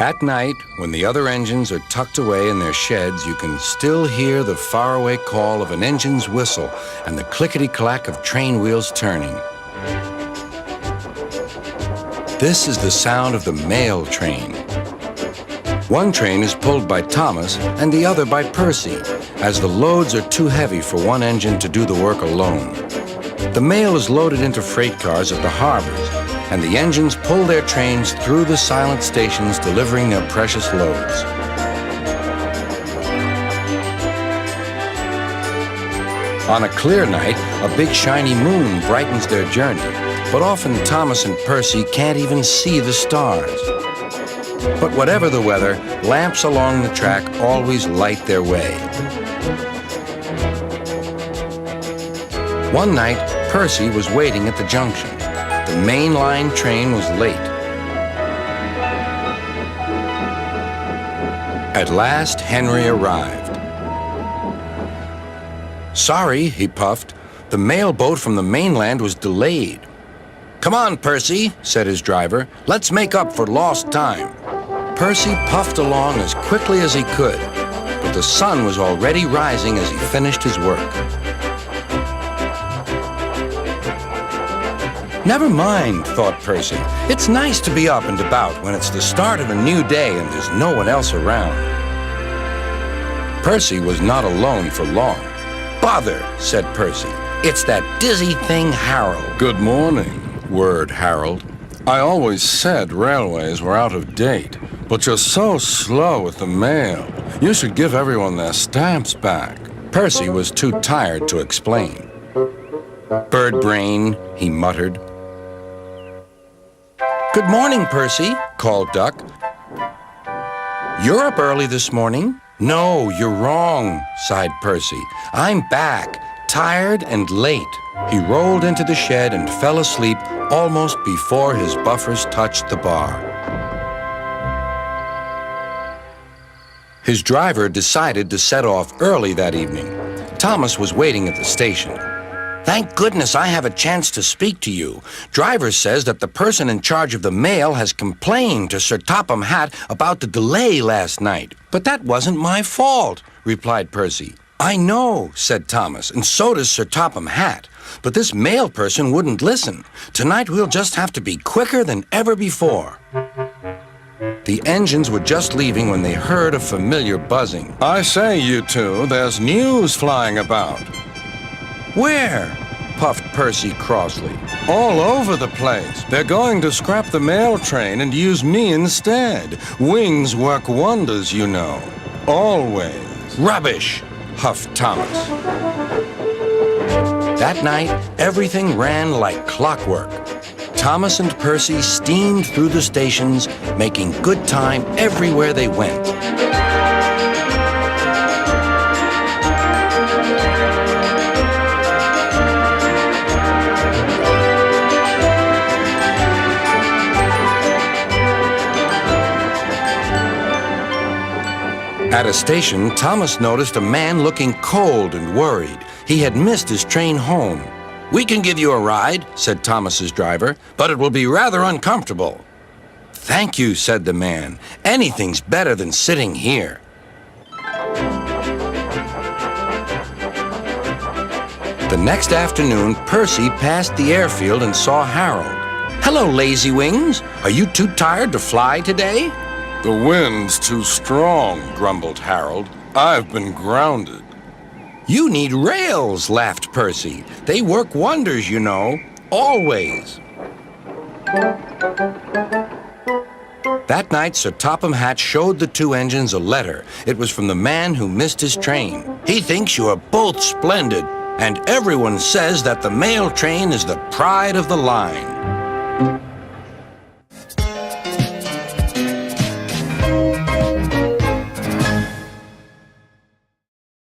At night, when the other engines are tucked away in their sheds, you can still hear the faraway call of an engine's whistle and the clickety-clack of train wheels turning. This is the sound of the mail train. One train is pulled by Thomas and the other by Percy, as the loads are too heavy for one engine to do the work alone. The mail is loaded into freight cars at the harbors, and the engines pull their trains through the silent stations, delivering their precious loads. On a clear night, a big shiny moon brightens their journey, but often Thomas and Percy can't even see the stars. But whatever the weather, lamps along the track always light their way. One night, Percy was waiting at the junction. The main line train was late. At last, Henry arrived. "Sorry," he puffed. "The mail boat from the mainland was delayed." "Come on, Percy," said his driver. "Let's make up for lost time." Percy puffed along as quickly as he could, but the sun was already rising as he finished his work. "Never mind," thought Percy. "It's nice to be up and about when it's the start of a new day and there's no one else around." Percy was not alone for long. "Bother," said Percy. "It's that dizzy thing, Harold." "Good morning," whirred Harold. "I always said railways were out of date, but you're so slow with the mail. You should give everyone their stamps back." Percy was too tired to explain. "Bird brain," he muttered. "Good morning, Percy," called Duck. "You're up early this morning." "No, you're wrong," sighed Percy. "I'm back, tired and late." He rolled into the shed and fell asleep almost before his buffers touched the bar. His driver decided to set off early that evening. Thomas was waiting at the station. "Thank goodness I have a chance to speak to you. Driver says that the person in charge of the mail has complained to Sir Topham Hatt about the delay last night." "But that wasn't my fault," replied Percy. "I know," said Thomas, "and so does Sir Topham Hatt. But this mail person wouldn't listen. Tonight we'll just have to be quicker than ever before." The engines were just leaving when they heard a familiar buzzing. "I say, you two, there's news flying about." "Where?" puffed Percy crossly. "All over the place. They're going to scrap the mail train and use me instead. Wings work wonders, you know. Always." "Rubbish," huffed Thomas. That night, everything ran like clockwork. Thomas and Percy steamed through the stations, making good time everywhere they went. At a station, Thomas noticed a man looking cold and worried. He had missed his train home. "We can give you a ride," said Thomas's driver, "but it will be rather uncomfortable." "Thank you," said the man. "Anything's better than sitting here." The next afternoon, Percy passed the airfield and saw Harold. "Hello, Lazy Wings. Are you too tired to fly today?" "The wind's too strong," grumbled Harold. "I've been grounded." "You need rails," laughed Percy. "They work wonders, you know. Always." That night, Sir Topham Hatt showed the two engines a letter. It was from the man who missed his train. "He thinks you are both splendid, and everyone says that the mail train is the pride of the line."